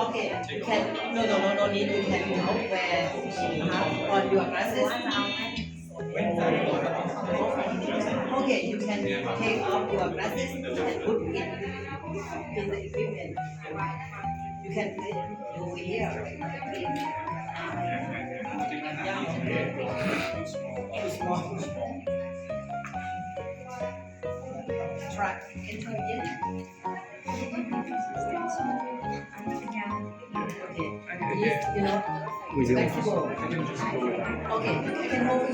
Okay, you can no need. You can wear on your glasses. Okay, you can take off your glasses and put it in the equipment. You can play over here. Too small. Try. Enter in. Okay. Yes, flexible. Okay, you can hold it.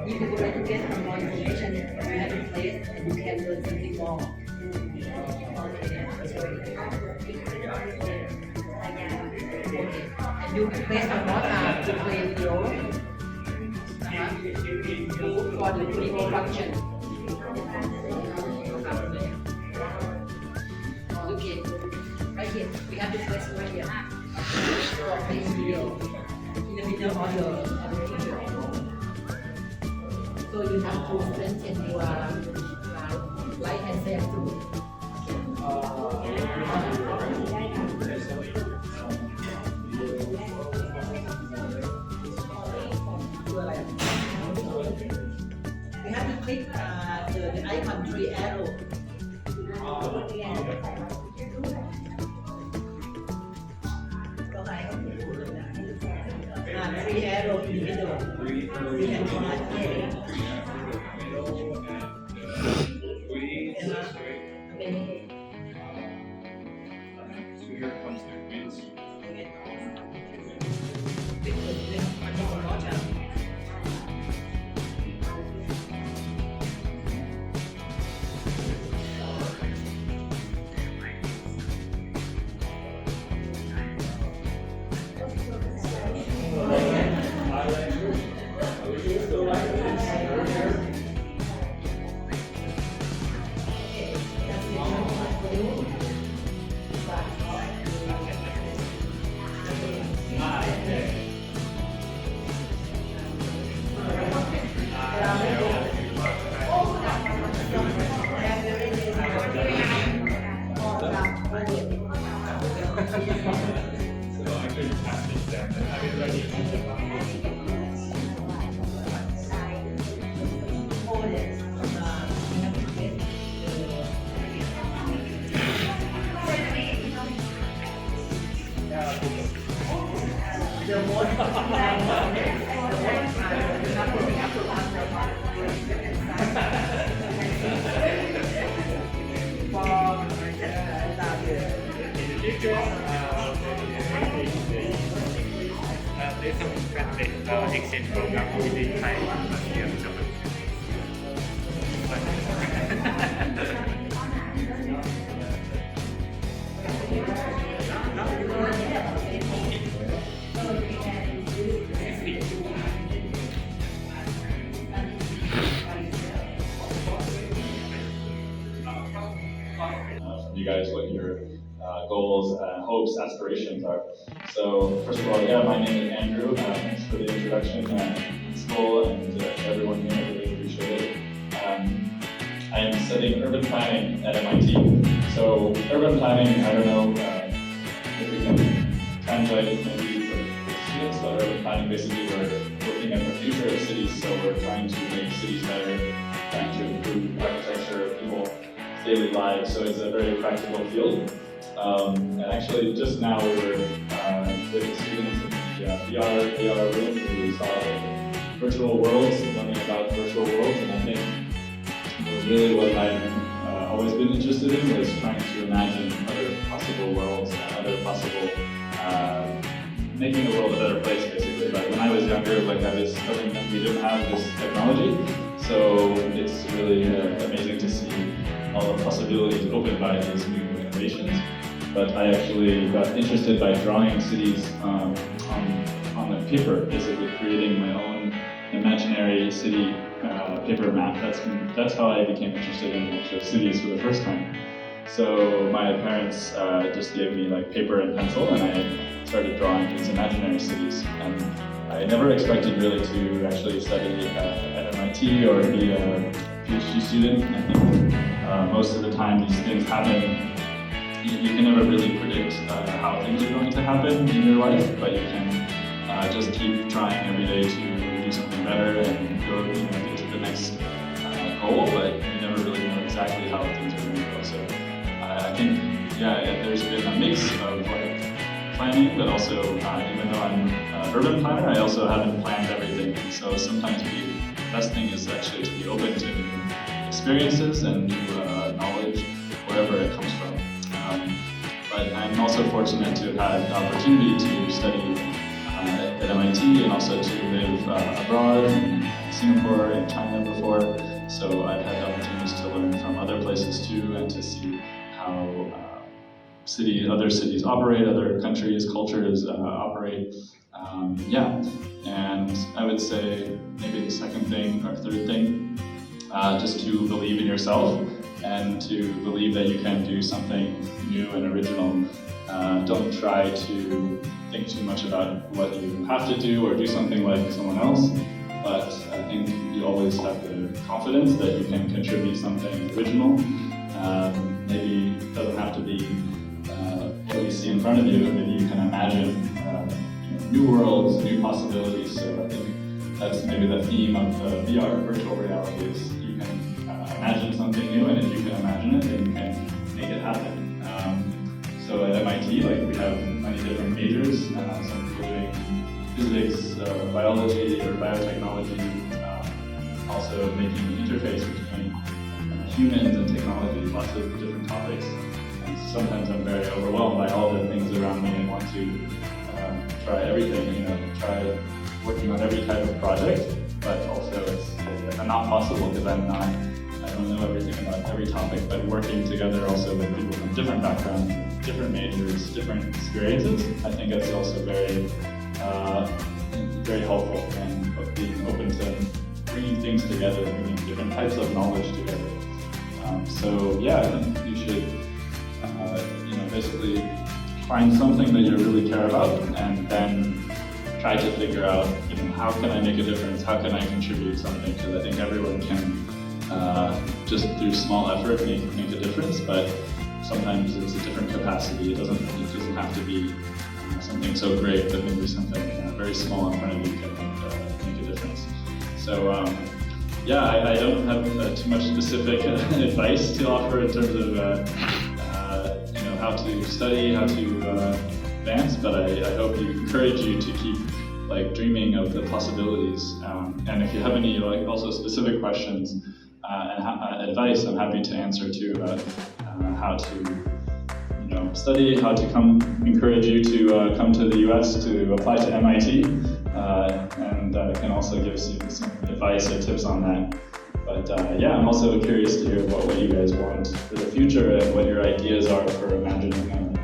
If you would like to get some more information, you have a place and you can learn something more. And you place a more time to play video for the 3D function. Okay, right here. We have the place right here. For playing video in the middle of the picture. So you have to strengthen your right hand side too. You have to click the icon 3 arrow. 3 arrow in the middle. You can select it. There's some fantastic exchange program within Taiwan and Japan. Now you you guys what your goals, hopes, aspirations are. So first of all, yeah, my name is Andrew. Thanks for the introduction, school, and everyone here. I really appreciate it. I am studying urban planning at MIT. So urban planning, I don't know if we can translate it maybe for students, but urban planning basically we're looking at the future of cities. So we're trying to make cities better, trying to improve architecture, people's daily lives. So it's a very practical field. And actually, just now we were with students in the VR room. We saw virtual worlds, learning about virtual worlds, and I think really what I've always been interested in was trying to imagine other possible worlds and other possible making the world a better place, basically. Like when I was younger, like I was studying that we didn't have this technology, so it's really amazing to see all the possibilities opened by these new innovations. But I actually got interested by drawing cities on a paper, basically creating my own imaginary city paper map. That's how I became interested in actual cities for the first time. So my parents just gave me like paper and pencil, and I started drawing these imaginary cities. And I never expected really to actually study at MIT or be a PhD student. I think most of the time these things happen. You can never really predict how things are going to happen in your life, but you can just keep trying every day to do something better and go, get to the next goal, but you never really know exactly how things are going to go. So I think, yeah, there's been a mix of like planning, but also even though I'm an urban planner, I also haven't planned everything. So sometimes the best thing is actually to be open to new experiences and new knowledge, wherever it comes from. But I'm also fortunate to have had the opportunity to study at MIT and also to live abroad in Singapore and China before. So I've had the opportunities to learn from other places too and to see how other cities operate, other countries, cultures operate. Yeah, and I would say maybe the second thing or third thing, just to believe in yourself and to believe that you can do something new and original. Don't try to think too much about what you have to do or do something like someone else, but I think you always have the confidence that you can contribute something original. Maybe it doesn't have to be what you see in front of you, maybe you can imagine new worlds, new possibilities. So I think that's maybe the theme of VR, virtual reality, is you can imagine something new, and if you can imagine it, then you can make it happen. So at MIT, like we have many different majors, some people doing physics, biology, or biotechnology, also making an interface between humans and technology, lots of different topics. And sometimes I'm very overwhelmed by all the things around me and want to try everything, try working on every type of project, but also it's not possible because I don't know everything about every topic, but working together also with people from different backgrounds, different majors, different experiences, I think that's also very, very helpful, and being open to bringing things together, bringing different types of knowledge together. So yeah, I think you should, basically find something that you really care about, and then try to figure out, how can I make a difference? How can I contribute something? Because I think everyone can, just through small effort, make a difference. But sometimes it's a different capacity. It doesn't have to be something so great, but maybe something very small in front of you can make a difference. So yeah, I don't have too much specific advice to offer in terms of how to study, how to advance, but I hope you encourage you to keep dreaming of the possibilities. And if you have any also specific questions and advice, I'm happy to answer too about how to study, how to encourage you to come to the US to apply to MIT, and I can also give you some advice or tips on that. But yeah, I'm also curious to hear what you guys want for the future and what your ideas are for imagining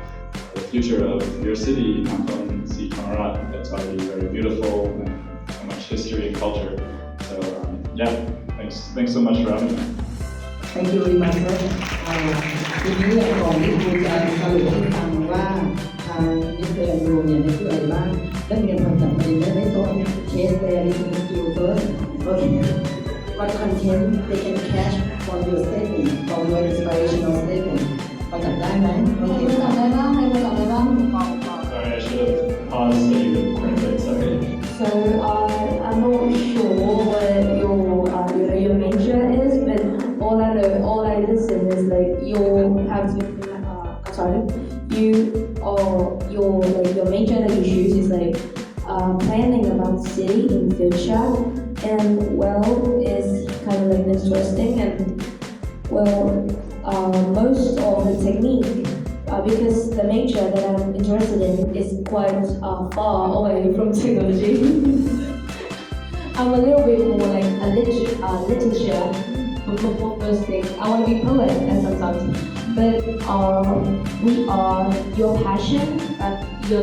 the future of your city, Hong Si Kamarat. That's already very beautiful and so much history and culture. So yeah, thanks so much for having me. Thank you very much ทีนี้ก่อนที่ครูจะสรุปให้ฟังว่าทางมิสเตอร์แอนดรูเนี่ยได้พูดอะไรบ้างนักเรียนฟังจากประเด็นได้ไม่ต้องเทสแต่ listening skill first okay what content they can catch from your statement from your inspirational statement ฟังจากได้ไหมโอเคฟังจากได้บ้างใครฟังจากได้บ้าง Sorry, I should have paused so you could print it. Sorry. So I'm not sure what your major is, but all I listen is like you have to your major that you choose is like planning about city in future, and well it's kind of like interesting and well most of the technique. Because the major that I'm interested in is quite far away from technology. I'm a little bit more like a literature first thing. I want to be poet at sometimes. But we are your passion, your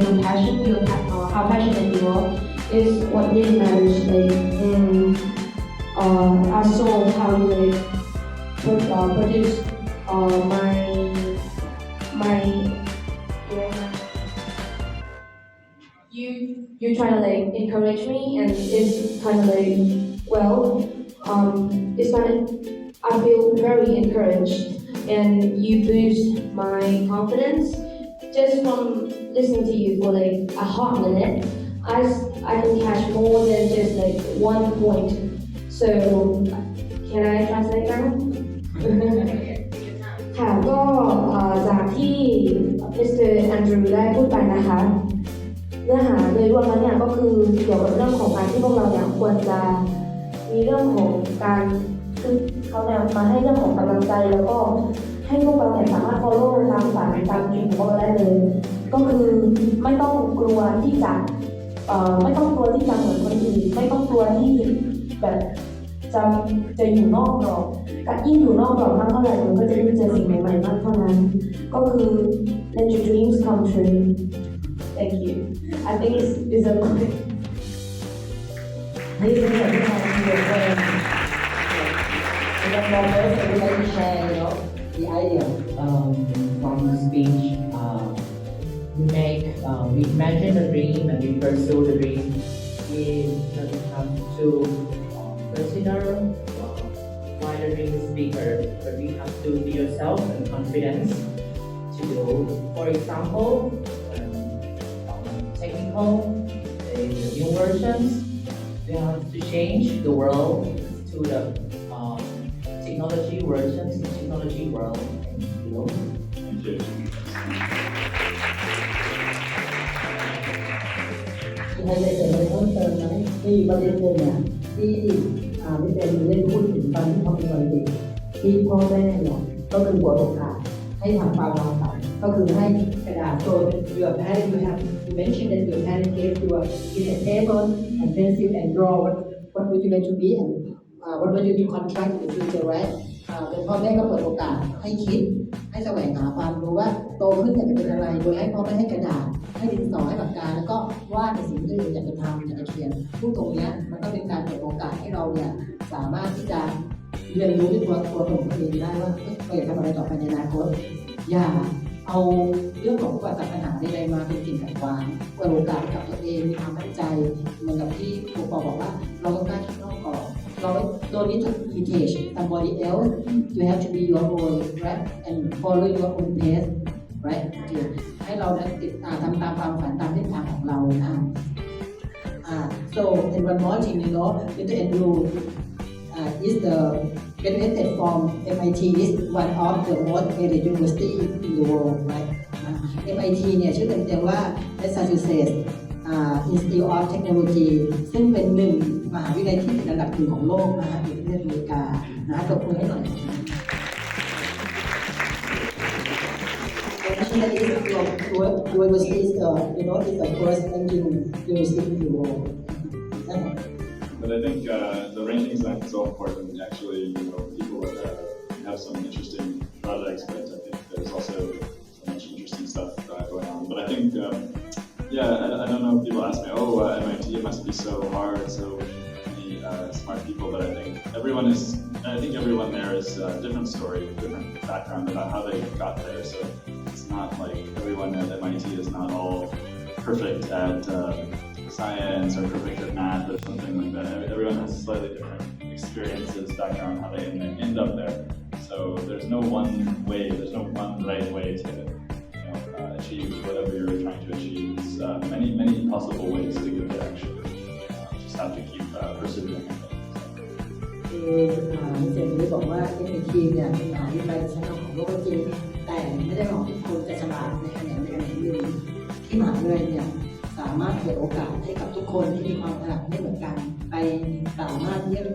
compassion, how passionate you are is what really matters. Like I saw how you like produce you try to like encourage me, and it's kind of like it's kind of I feel very encouraged, and you boost my confidence just from listening to you for like a half minute. I can catch more than just like 1 point. So can I translate now? ค่ะก็จากที่มิสเตอร์แอนดรูว์ได้พูดไปนะคะเนื้อหาโดยรวมแล้วเนี่ยก็คือเกี่ยวกับเรื่องของการที่พวกเราเนี่ยควรจะมีเรื่องของการคือเขาเนี่ยมาให้เรื่องของกำลังใจแล้วก็ให้พวกเราเนี่ยสามารถ follow ตามฝันตามจุดของพวกเราได้เลยก็คือไม่ต้องกลัวที่จะไม่ต้องกลัวที่จะเหมือนคนอื่นไม่ต้องกลัวที่แบบจะอยู่นอกกรอบยิ่งอยู่นอกกรอบมากเท่าไหร่มันก็จะยิ่งเจอสิ่งใหม่ๆมากเท่านั้นก็คือ let your dreams come true thank you I think it's a good This is a good time to your friend. In the moment, I would like to share, the idea from the speech. We imagine the dream and we pursue the dream. We have to consider why the dream is bigger, but we have to be yourself and confidence to do. For example, technical, the new versions, we have to change the world to the technology versions, technology world. Thank you. มีใครจะเสริมอะไรเพิ่มเติมไหมมีประเด็นหนึ่งเนี่ยที่พี่เจนได้พูดถึงตอนที่เขาเป็นวัยเด็กที่พ่อแม่เนี่ยก็คือหัวโอกาสให้ทำความวางฝันก็คือให้กระดาษโชว์ your parent you mentioned that your parent gave you a piece of paper and pencil and draw what would you like to be and what would you do contract in the future right เป็นพ่อแม่ก็เปิดโอกาสให้คิดให้แสวงหาความรู้ว่าโตขึ้นอยากจะเป็นอะไรโดยให้พ่อแม่ให้กระดาษให้ดินสอให้ปากกาแล้วก็วาดในสิ่งที่เราอยากจะทำอยากจะเขียนทุกตรงนี้มันก็เป็นการเปิดโอกาสให้เราเนี่ยสามารถที่จะเรียนรู้ด้วยตัวของตัวเองได้ว่าเราอยากทำอะไรต่อไปในอนาคตอย่าเอาเรื่องของปัญหาใดๆมาเป็นสิ่งขัดขวางเปิดโอกาสกับตัวเองมีความมั่นใจเหมือนกับที่ครูปอบอกว่าเราต้องกล้าคิดนอกกรอบเราdon't need to imitate somebody else you have to be your own right and follow your own pace right ให้เราติดทำตามความฝันตามเส้นทางของเรานะso and one more thing Mr. Andrew is the graduated from M.I.T is one of the most hated university in the world right M.I.T เนี่ยชื่อเต็มๆว่า Massachusetts Institute of Technology ซึ่งเป็นหนึ่งมหาวิทยาลัยที่เป็นอันดับหนึ่งของโลกนะฮะอยู่ที่อเมริกานะตบมือให้หน่อยThat is your university is is the first ranking university in the world. But I think the rankings aren't so important. Actually, people have some interesting projects, but I think there's also so much interesting stuff going on. But I think, I don't know if people ask me, MIT, it must be so hard, so many smart people. But I think And I think everyone there is a different story, different background about how they got there. So it's not like everyone at M.I.T is not all perfect at science or perfect at math or something like that. Everyone has slightly different experiences, background, how they end up there. So there's no one way, there's no one right way to achieve whatever you're trying to achieve. There's many possible ways to get there actually. Just have to keep persevering. คือเจนนี่บอกว่าM.I.Tเนี่ยเป็นมหาวิทยาลัยชั้นนำของโลกจริงแต่ไม่ได้บอกทุกคนจะฉลาดในแขนงใดแขนงหนึ่งที่มหาวิทยาลัยเนี่ยสามารถเปิดโอกาสให้กับทุกคนที่มีความถนัดไม่เหมือนกันไปสามารถเรียน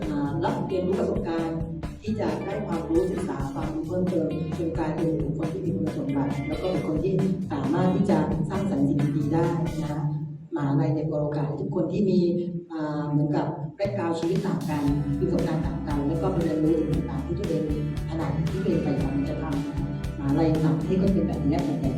รับเรียนรู้ประสบการณ์ที่จะได้ความรู้ศึกษาความรู้เพิ่มเติมจนกลายเป็นบุคคลที่มีคุณสมบัติแล้วก็เป็นคนที่สามารถที่จะสร้างสรรค์สิ่งดีๆได้นะมหาวิทยาลัยเนี่ยเปิดโอกาสให้ทุกคนที่มีเหมือนกับแบ็คกราวด์ชีวิตต่างกันมีประสบการณ์ต่างกันแล้วก็เรียนรู้สิ่งต่างๆที่ตัวเองถนัดที่ตัวเองใฝ่ฝันจะทำมหาวิทยาลัยทำให้คนเป็นแบบนี้แต่